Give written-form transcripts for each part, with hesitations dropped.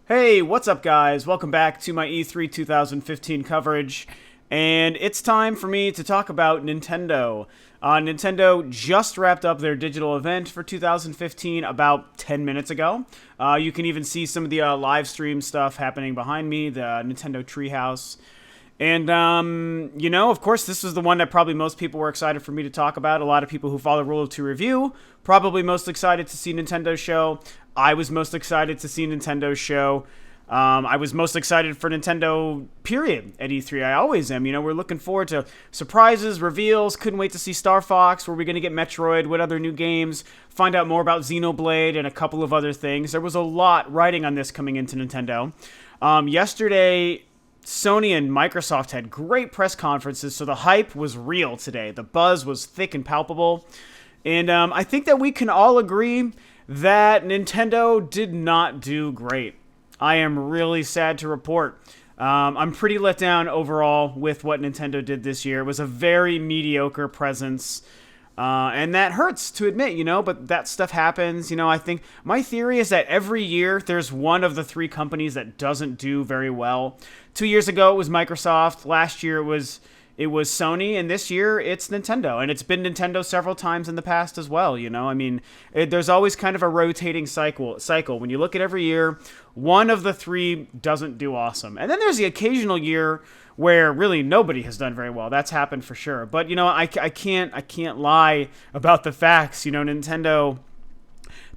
Hey, what's up, guys? Welcome back to my E3 2015 coverage. And it's time for me to talk about Nintendo. Nintendo just wrapped up their digital event for 2015 about 10 minutes ago. You can even see some of the live stream stuff happening behind me, the Nintendo Treehouse. And, of course, this was the one that probably most people were excited for me to talk about. A lot of people who follow Rule of Two Review probably most excited to see Nintendo's show. I was most excited to see Nintendo's show. I was most excited for Nintendo, period, at E3. I always am. We're looking forward to surprises, reveals. Couldn't wait to see Star Fox. Were we going to get Metroid? What other new games? Find out more about Xenoblade and a couple of other things. There was a lot riding on this coming into Nintendo. Yesterday, Sony and Microsoft had great press conferences, so the hype was real today. The buzz was thick and palpable. And I think that we can all agree that Nintendo did not do great. I am really sad to report. I'm pretty let down overall with what Nintendo did this year. It was a very mediocre presence. And that hurts to admit, but that stuff happens. I think my theory is that every year there's one of the three companies that doesn't do very well. 2 years ago, it was Microsoft. Last year, it was Sony. And this year, it's Nintendo. And it's been Nintendo several times in the past as well, there's always kind of a rotating cycle. When you look at every year, one of the three doesn't do awesome. And then there's the occasional year where really nobody has done very well. That's happened for sure. But I can't lie about the facts. Nintendo,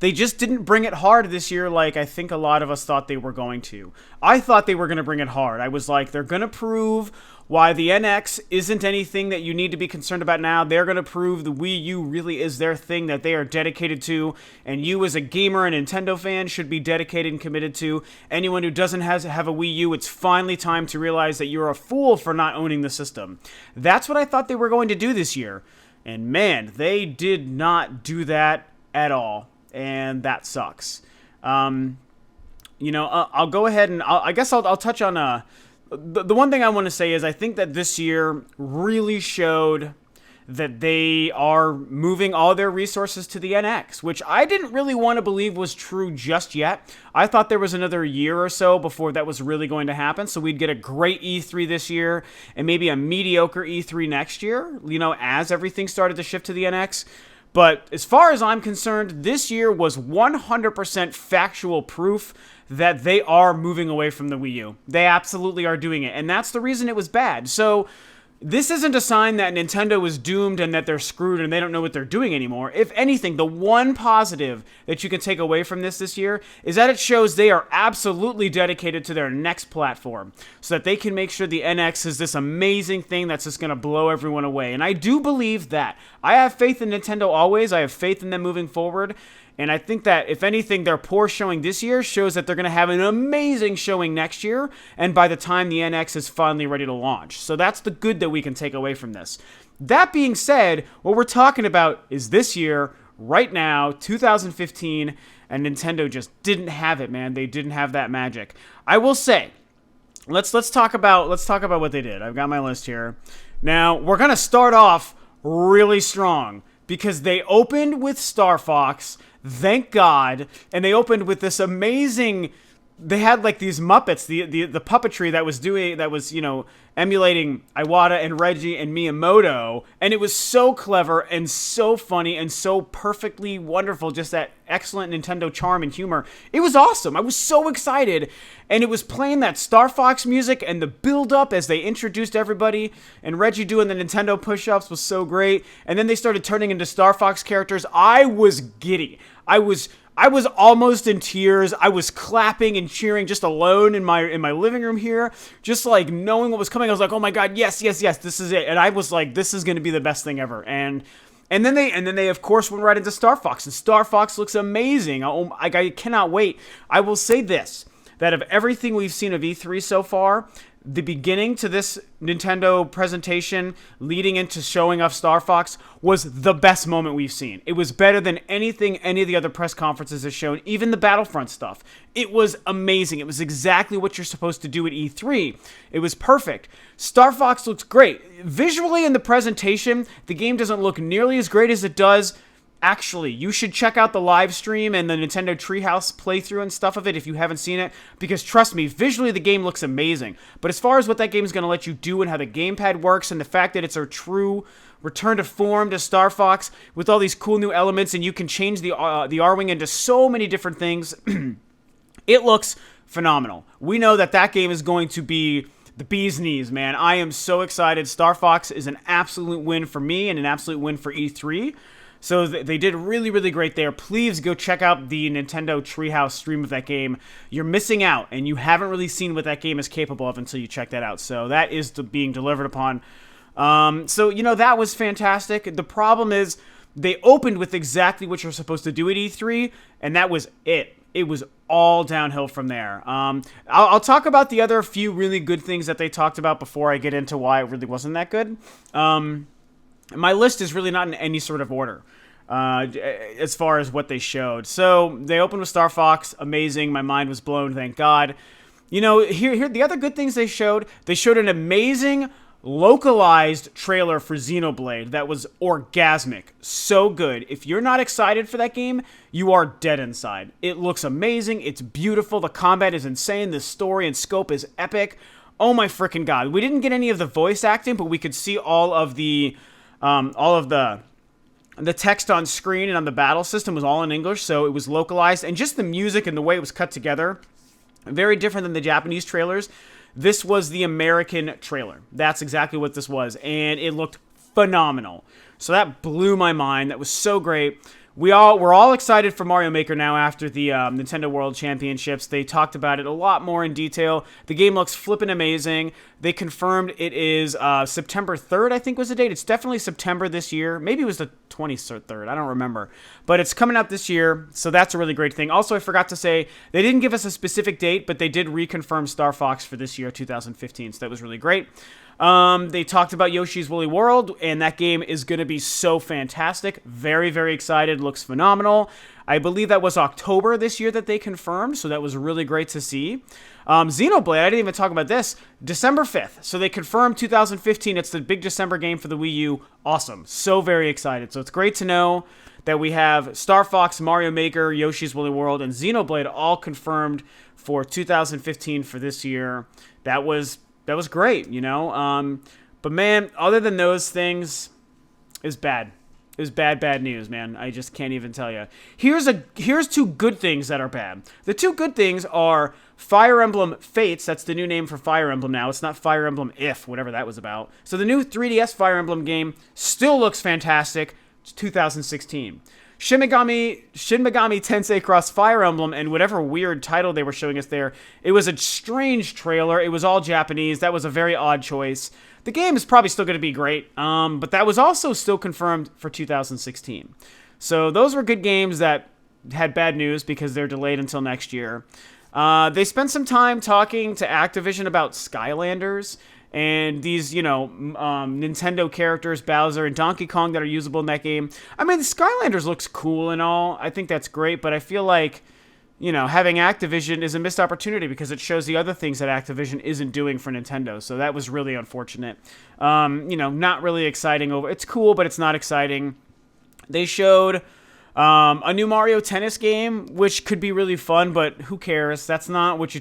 they just didn't bring it hard this year like I think a lot of us thought they were going to. I thought they were going to bring it hard. I was like, they're going to prove why the NX isn't anything that you need to be concerned about now. They're going to prove the Wii U really is their thing that they are dedicated to, and you as a gamer and Nintendo fan should be dedicated and committed to. Anyone who doesn't have a Wii U, it's finally time to realize that you're a fool for not owning the system. That's what I thought they were going to do this year. And man, they did not do that at all. And that sucks. I'll go ahead and I guess I'll touch on the one thing I want to say is I think that this year really showed that they are moving all their resources to the NX, which I didn't really want to believe was true just yet. I thought there was another year or so before that was really going to happen, so we'd get a great E3 this year and maybe a mediocre E3 next year, as everything started to shift to the NX. But as far as I'm concerned, this year was 100% factual proof that they are moving away from the Wii U. They absolutely are doing it, and that's the reason it was bad. So this isn't a sign that Nintendo is doomed and that they're screwed and they don't know what they're doing anymore. If anything, the one positive that you can take away from this year is that it shows they are absolutely dedicated to their next platform so that they can make sure the NX is this amazing thing that's just going to blow everyone away. And I do believe that. I have faith in Nintendo always. I have faith in them moving forward. And I think that, if anything, their poor showing this year shows that they're going to have an amazing showing next year, and by the time the NX is finally ready to launch. So that's the good that we can take away from this. That being said, what we're talking about is this year, right now, 2015, and Nintendo just didn't have it, man. They didn't have that magic. I will say, let's talk about what they did. I've got my list here. Now, we're going to start off really strong, because they opened with Star Fox, thank God, and they opened with this amazing. They had like these Muppets, the puppetry that was emulating Iwata and Reggie and Miyamoto, and it was so clever and so funny and so perfectly wonderful. Just that excellent Nintendo charm and humor. It was awesome. I was so excited, and it was playing that Star Fox music, and the build up as they introduced everybody, and Reggie doing the Nintendo push-ups was so great. And then they started turning into Star Fox characters. I was giddy. I was almost in tears. I was clapping and cheering just alone in my living room here, just like knowing what was coming. I was like, oh my God, yes, this is it. And I was like, this is going to be the best thing ever. And then they of course went right into Star Fox, and Star Fox looks amazing. I cannot wait. I will say this, that of everything we've seen of E3 so far, the beginning to this Nintendo presentation leading into showing off Star Fox was the best moment we've seen. It was better than anything any of the other press conferences have shown, even the Battlefront stuff. It was amazing. It was exactly what you're supposed to do at E3. It was perfect. Star Fox looks great. Visually in the presentation, the game doesn't look nearly as great as it does Actually, you should check out the live stream and the Nintendo Treehouse playthrough and stuff of it if you haven't seen it, because trust me, visually the game looks amazing. But as far as what that game is going to let you do and how the gamepad works and the fact that it's a true return to form to Star Fox with all these cool new elements, and you can change the R-Wing into so many different things, it looks phenomenal. We know that that game is going to be the bee's knees, man. I am so excited. Star Fox is an absolute win for me and an absolute win for E3. So they did really, really great there. Please go check out the Nintendo Treehouse stream of that game. You're missing out, and you haven't really seen what that game is capable of until you check that out. So that is being delivered upon. So, you know, that was fantastic. The problem is they opened with exactly what you're supposed to do at E3, and that was it. It was all downhill from there. I'll talk about the other few really good things that they talked about before I get into why it really wasn't that good. My list is really not in any sort of order as far as what they showed. So they opened with Star Fox. Amazing. My mind was blown. Thank God. You know, here the other good things they showed. They showed an amazing localized trailer for Xenoblade that was orgasmic. So good. If you're not excited for that game, you are dead inside. It looks amazing. It's beautiful. The combat is insane. The story and scope is epic. Oh my freaking God. We didn't get any of the voice acting, but we could see all of the text on screen and on the battle system was all in English, so it was localized. And just the music and the way it was cut together, very different than the Japanese trailers. This was the American trailer. That's exactly what this was, and it looked phenomenal. So that blew my mind. That was so great. We're all excited for Mario Maker now after the Nintendo World Championships. They talked about it a lot more in detail. The game looks flippin' amazing. They confirmed it is September 3rd, I think was the date. It's definitely September this year. Maybe it was the 23rd. I don't remember. But it's coming out this year, so that's a really great thing. Also, I forgot to say, they didn't give us a specific date, but they did reconfirm Star Fox for this year, 2015, so that was really great. They talked about Yoshi's Woolly World, and that game is going to be so fantastic. Very, very excited. Looks phenomenal. I believe that was October this year that they confirmed, so that was really great to see. Xenoblade, I didn't even talk about this. December 5th. So they confirmed 2015. It's the big December game for the Wii U. Awesome. So very excited. So it's great to know that we have Star Fox, Mario Maker, Yoshi's Woolly World, and Xenoblade all confirmed for 2015 for this year. That was great, you know. But man, other than those things, it was bad. It was bad news, man. I just can't even tell you. Here's two good things that are bad. The two good things are Fire Emblem Fates. That's the new name for Fire Emblem now. It's not Fire Emblem If, whatever that was about. So the new 3DS Fire Emblem game still looks fantastic. It's 2016. Shin Megami Tensei Cross Fire Emblem and whatever weird title they were showing us there, it was a strange trailer. It was all Japanese. That was a very odd choice. The game is probably still going to be great, but that was also still confirmed for 2016. So those were good games that had bad news because they're delayed until next year. They spent some time talking to Activision about Skylanders and these, you know, Nintendo characters, Bowser and Donkey Kong, that are usable in that game. I mean, the Skylanders looks cool and all. I think that's great, but I feel like, you know, having Activision is a missed opportunity because it shows the other things that Activision isn't doing for Nintendo. So that was really unfortunate. You know, not really exciting. It's cool, but it's not exciting. They showed a new Mario Tennis game, which could be really fun, but who cares? That's not what you...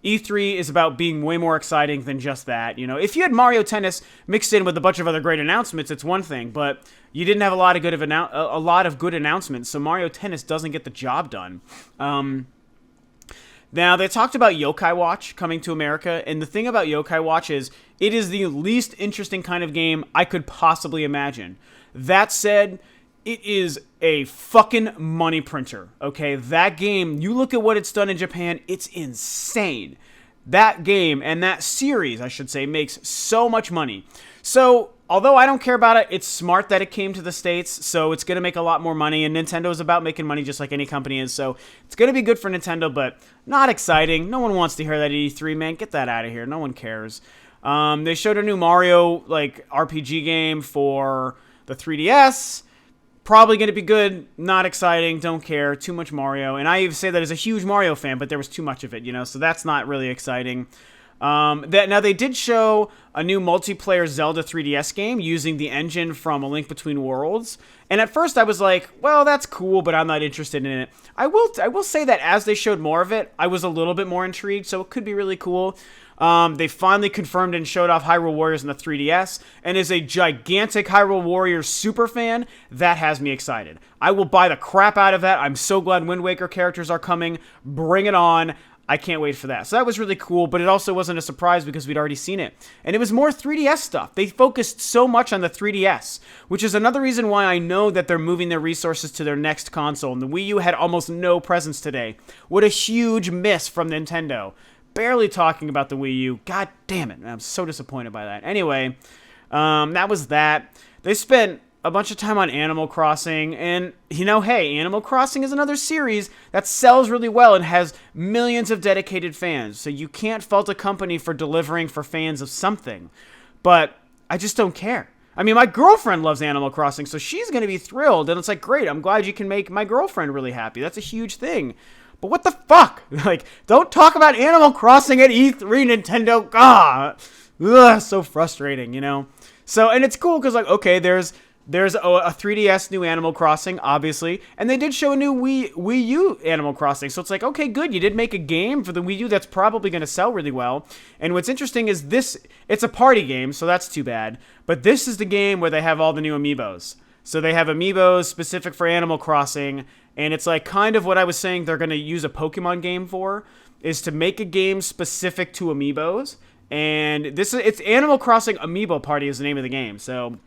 E3 is about being way more exciting than just that. You know, if you had Mario Tennis mixed in with a bunch of other great announcements, it's one thing, but you didn't have a lot of good announcements, so Mario Tennis doesn't get the job done. Now, they talked about Yokai Watch coming to America, and the thing about Yokai Watch is it is the least interesting kind of game I could possibly imagine. That said, it is a fucking money printer, okay? That game, you look at what it's done in Japan, it's insane. That game, and that series, I should say, makes so much money. So, although I don't care about it, it's smart that it came to the States, so it's going to make a lot more money, and Nintendo is about making money just like any company is, so it's going to be good for Nintendo, but not exciting. No one wants to hear that at E3, man. Get that out of here. No one cares. They showed a new Mario, like, RPG game for the 3DS. Probably going to be good, not exciting, don't care, too much Mario. And I even say that as a huge Mario fan, but there was too much of it, you know, so that's not really exciting. Now they did show a new multiplayer Zelda 3DS game using the engine from A Link Between Worlds, and at first I was like, well, that's cool, but I'm not interested in it. I will say that as they showed more of it, I was a little bit more intrigued, so it could be really cool. They finally confirmed and showed off Hyrule Warriors in the 3DS, and as a gigantic Hyrule Warriors super fan, that has me excited. I will buy the crap out of that. I'm so glad Wind Waker characters are coming. Bring it on. I can't wait for that. So that was really cool, but it also wasn't a surprise because we'd already seen it. And it was more 3DS stuff. They focused so much on the 3DS, which is another reason why I know that they're moving their resources to their next console. And the Wii U had almost no presence today. What a huge miss from Nintendo. Barely talking about the Wii U. God damn it. I'm so disappointed by that. Anyway, that was that. They spent a bunch of time on Animal Crossing, and, hey, Animal Crossing is another series that sells really well and has millions of dedicated fans, so you can't fault a company for delivering for fans of something, but I just don't care. I mean, my girlfriend loves Animal Crossing, so she's going to be thrilled, and it's like, great, I'm glad you can make my girlfriend really happy. That's a huge thing. But what the fuck? Like, don't talk about Animal Crossing at E3, Nintendo. God, so frustrating, So, and it's cool because, like, okay, there's a 3DS new Animal Crossing, obviously, and they did show a new Wii U Animal Crossing, so it's like, okay, good, you did make a game for the Wii U that's probably going to sell really well, and what's interesting is it's a party game, so that's too bad, but this is the game where they have all the new amiibos. So they have amiibos specific for Animal Crossing, and it's like kind of what I was saying they're going to use a Pokemon game for, is to make a game specific to amiibos, and it's Animal Crossing Amiibo Party is the name of the game, so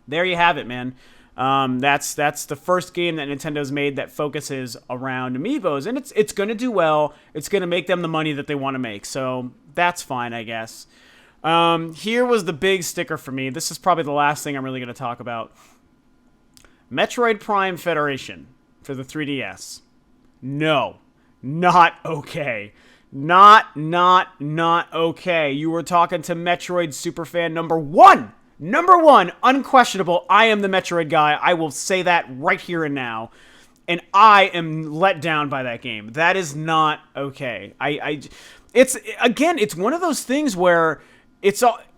there you have it, man. That's the first game that Nintendo's made that focuses around amiibos, and it's going to do well. It's going to make them the money that they want to make, so that's fine, I guess. Here was the big sticker for me. This is probably the last thing I'm really going to talk about. Metroid Prime Federation for the 3DS. No, not okay. Not okay. You were talking to Metroid superfan number one. Number one, unquestionable, I am the Metroid guy. I will say that right here and now. And I am let down by that game. That is not okay. It's one of those things where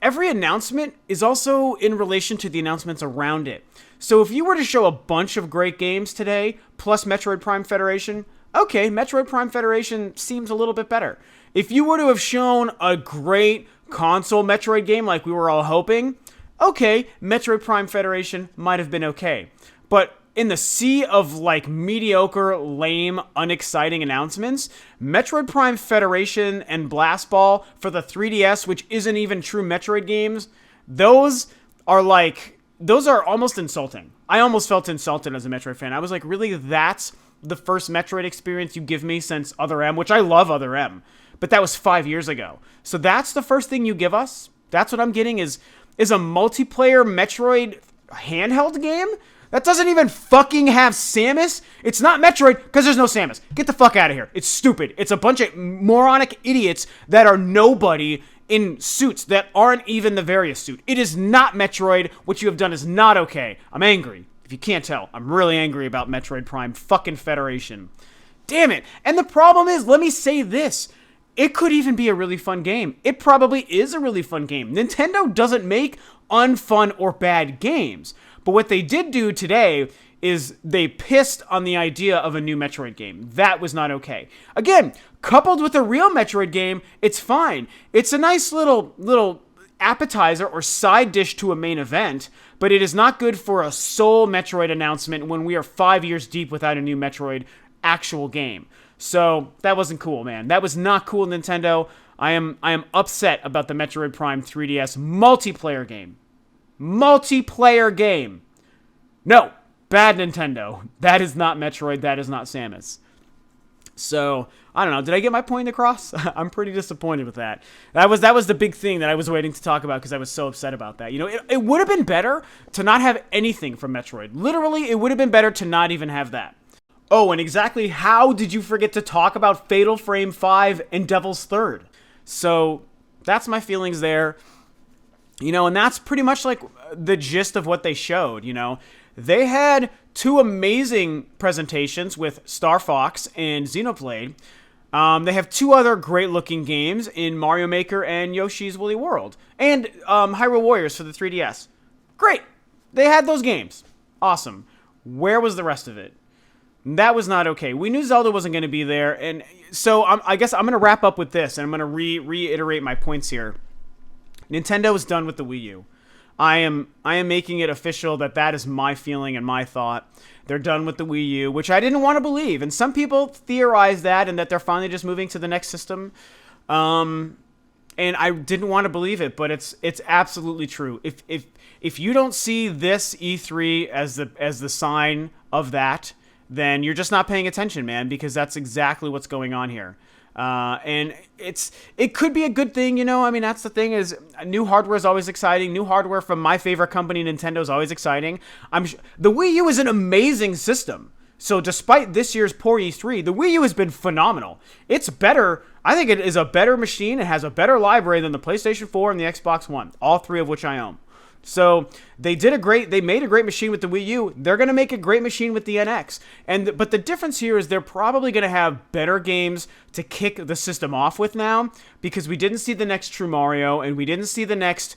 every announcement is also in relation to the announcements around it. So if you were to show a bunch of great games today, plus Metroid Prime Federation, okay, Metroid Prime Federation seems a little bit better. If you were to have shown a great console Metroid game like we were all hoping, okay, Metroid Prime Federation might have been okay. But in the sea of, like, mediocre, lame, unexciting announcements, Metroid Prime Federation and Blast Ball for the 3DS, which isn't even true Metroid games, those are almost insulting. I almost felt insulted as a Metroid fan. I was like, really, that's the first Metroid experience you give me since Other M, which I love Other M, but that was 5 years ago. So that's the first thing you give us? That's what I'm getting is a multiplayer Metroid handheld game that doesn't even fucking have Samus. It's not Metroid because there's no Samus. Get the fuck out of here. It's stupid. It's a bunch of moronic idiots that are nobody in suits that aren't even the Various suit. It is not Metroid. What you have done is not okay. I'm angry. If you can't tell, I'm really angry about Metroid Prime fucking Federation. Damn it. And the problem is, let me say this. It could even be a really fun game. It probably is a really fun game. Nintendo doesn't make unfun or bad games. But what they did do today is they pissed on the idea of a new Metroid game. That was not okay. Again, coupled with a real Metroid game, it's fine. It's a nice little appetizer or side dish to a main event, but it is not good for a sole Metroid announcement when we are 5 years deep without a new Metroid actual game. So that wasn't cool, man. That was not cool, Nintendo. I am upset about the Metroid Prime 3DS multiplayer game. Multiplayer game. No, bad Nintendo. That is not Metroid. That is not Samus. So, I don't know. Did I get my point across? I'm pretty disappointed with that. That was the big thing that I was waiting to talk about because I was so upset about that. It would have been better to not have anything from Metroid. Literally, it would have been better to not even have that. Oh, and exactly how did you forget to talk about Fatal Frame 5 and Devil's Third? So, that's my feelings there. And that's pretty much like the gist of what they showed, They had two amazing presentations with Star Fox and Xenoblade. They have 2 other great-looking games in Mario Maker and Yoshi's Woolly World. And Hyrule Warriors for the 3DS. Great. They had those games. Awesome. Where was the rest of it? That was not okay. We knew Zelda wasn't going to be there. And so I guess I'm going to wrap up with this, and I'm going to reiterate my points here. Nintendo is done with the Wii U. I am making it official that is my feeling and my thought. They're done with the Wii U, which I didn't want to believe. And some people theorize that and that they're finally just moving to the next system. And I didn't want to believe it, but it's absolutely true. If you don't see this E3 as the sign of that, then you're just not paying attention, man, because that's exactly what's going on here. And it could be a good thing, I mean, that's the thing is new hardware is always exciting. New hardware from my favorite company, Nintendo, is always exciting. The Wii U is an amazing system. So despite this year's poor E3, the Wii U has been phenomenal. It's better. I think it is a better machine. It has a better library than the PlayStation 4 and the Xbox One, all 3 of which I own. So they made a great machine with the Wii U. They're going to make a great machine with the NX. But the difference here is they're probably going to have better games to kick the system off with now, because we didn't see the next True Mario and we didn't see the next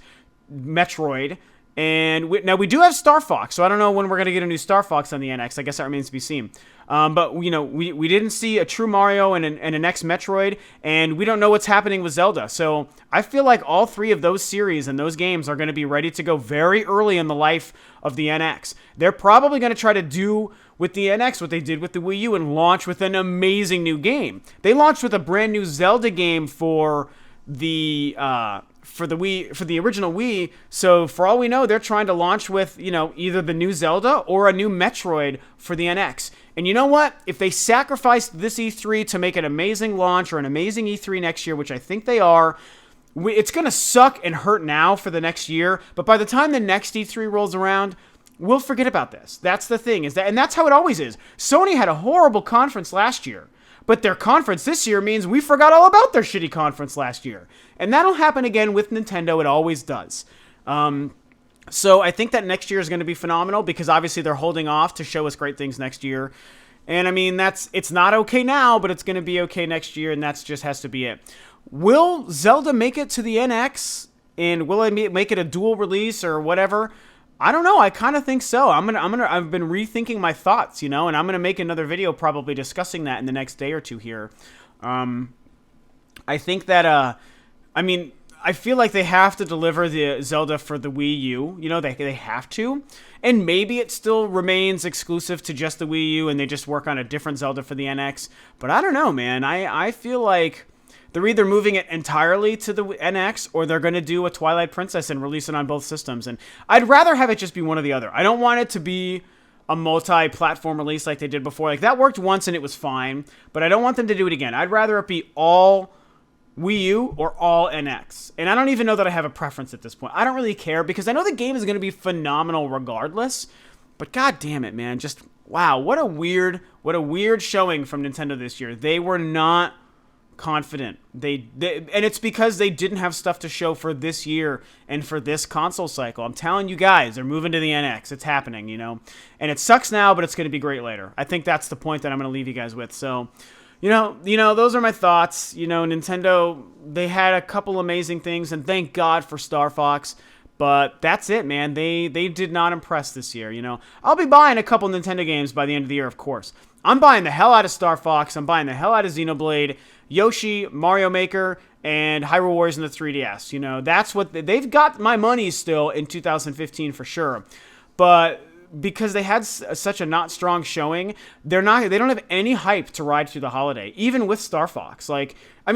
Metroid. And now we do have Star Fox, so I don't know when we're going to get a new Star Fox on the NX. I guess that remains to be seen. But, we didn't see a True Mario and a next Metroid, and we don't know what's happening with Zelda. So I feel like all 3 of those series and those games are going to be ready to go very early in the life of the NX. They're probably going to try to do with the NX what they did with the Wii U and launch with an amazing new game. They launched with a brand new Zelda game for the original Wii. So for all we know, they're trying to launch with, either the new Zelda or a new Metroid for the NX. And you know what? If they sacrificed this E3 to make an amazing launch or an amazing E3 next year, which I think they are, it's going to suck and hurt now for the next year. But by the time the next E3 rolls around, we'll forget about this. That's the thing, and that's how it always is. Sony had a horrible conference last year. But their conference this year means we forgot all about their shitty conference last year. And that'll happen again with Nintendo. It always does. So I think that next year is going to be phenomenal because obviously they're holding off to show us great things next year. And I mean, it's not okay now, but it's going to be okay next year, and that's just has to be it. Will Zelda make it to the NX? And will it make it a dual release or whatever? I don't know. I kind of think so. I've been rethinking my thoughts, and I'm gonna make another video probably discussing that in the next day or two here. I think that, I feel like they have to deliver the Zelda for the Wii U. They have to, and maybe it still remains exclusive to just the Wii U, and they just work on a different Zelda for the NX. But I don't know, man. I feel like they're either moving it entirely to the NX or they're going to do a Twilight Princess and release it on both systems. And I'd rather have it just be one or the other. I don't want it to be a multi-platform release like they did before. Like, that worked once and it was fine, but I don't want them to do it again. I'd rather it be all Wii U or all NX. And I don't even know that I have a preference at this point. I don't really care because I know the game is going to be phenomenal regardless. But god damn it, man. Just, wow, what a weird showing from Nintendo this year. They were not confident. They and it's because they didn't have stuff to show for this year and for this console cycle. I'm telling you guys, they're moving to the NX. It's happening, and it sucks now, but it's going to be great later. I think that's the point that I'm going to leave you guys with. So, those are my thoughts. Nintendo, they had a couple amazing things, and thank God for Star Fox. But that's it, man. They did not impress this year, I'll be buying a couple Nintendo games by the end of the year, of course. I'm buying the hell out of Star Fox. I'm buying the hell out of Xenoblade, Yoshi, Mario Maker, and Hyrule Warriors in the 3DS. That's what they've got my money still in 2015 for sure. But because they had such a not strong showing, they don't have any hype to ride through the holiday, even with Star Fox.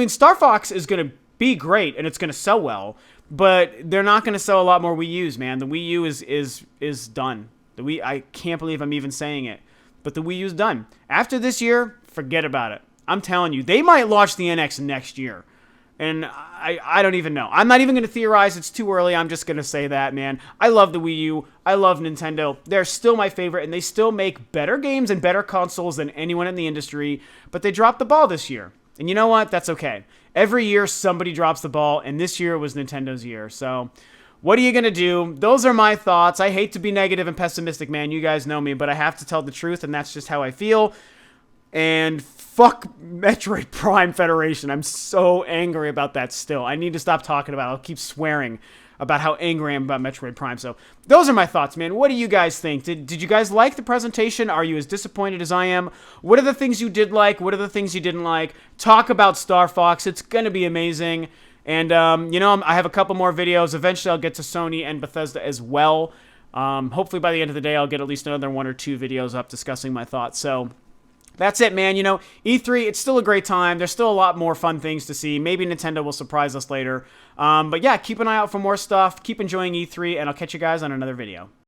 Star Fox is going to be great and it's going to sell well, but they're not going to sell a lot more Wii U's, man. The Wii U is done. I can't believe I'm even saying it, but the Wii U's done. After this year, forget about it. I'm telling you, they might launch the NX next year. And I don't even know. I'm not even going to theorize. It's too early. I'm just going to say that, man. I love the Wii U. I love Nintendo. They're still my favorite, and they still make better games and better consoles than anyone in the industry. But they dropped the ball this year. And you know what? That's okay. Every year, somebody drops the ball, and this year was Nintendo's year. So what are you going to do? Those are my thoughts. I hate to be negative and pessimistic, man. You guys know me, but I have to tell the truth, and that's just how I feel. And fuck Metroid Prime Federation. I'm so angry about that still. I need to stop talking about it. I'll keep swearing about how angry I am about Metroid Prime. So those are my thoughts, man. What do you guys think? Did you guys like the presentation? Are you as disappointed as I am? What are the things you did like? What are the things you didn't like? Talk about Star Fox. It's going to be amazing. And, I have a couple more videos. Eventually, I'll get to Sony and Bethesda as well. Hopefully, by the end of the day, I'll get at least another 1 or 2 videos up discussing my thoughts. So that's it, man. E3, it's still a great time. There's still a lot more fun things to see. Maybe Nintendo will surprise us later. But yeah, keep an eye out for more stuff. Keep enjoying E3, and I'll catch you guys on another video.